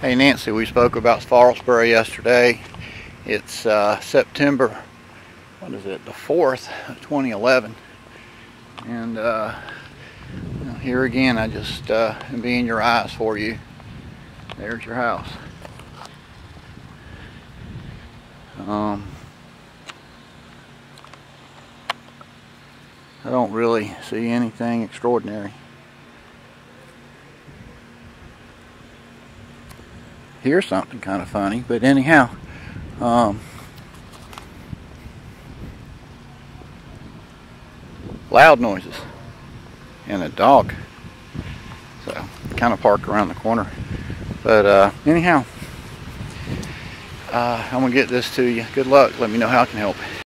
Hey Nancy, we spoke about Farlsboro yesterday. It's September, what is it, the 4th of 2011. And here again, I just am being your eyes for you. There's your house. I don't really see anything extraordinary. Here's something kind of funny, but anyhow, loud noises and a dog. So kind of parked around the corner, but anyhow, I'm gonna get this to you. Good luck. Let me know how I can help.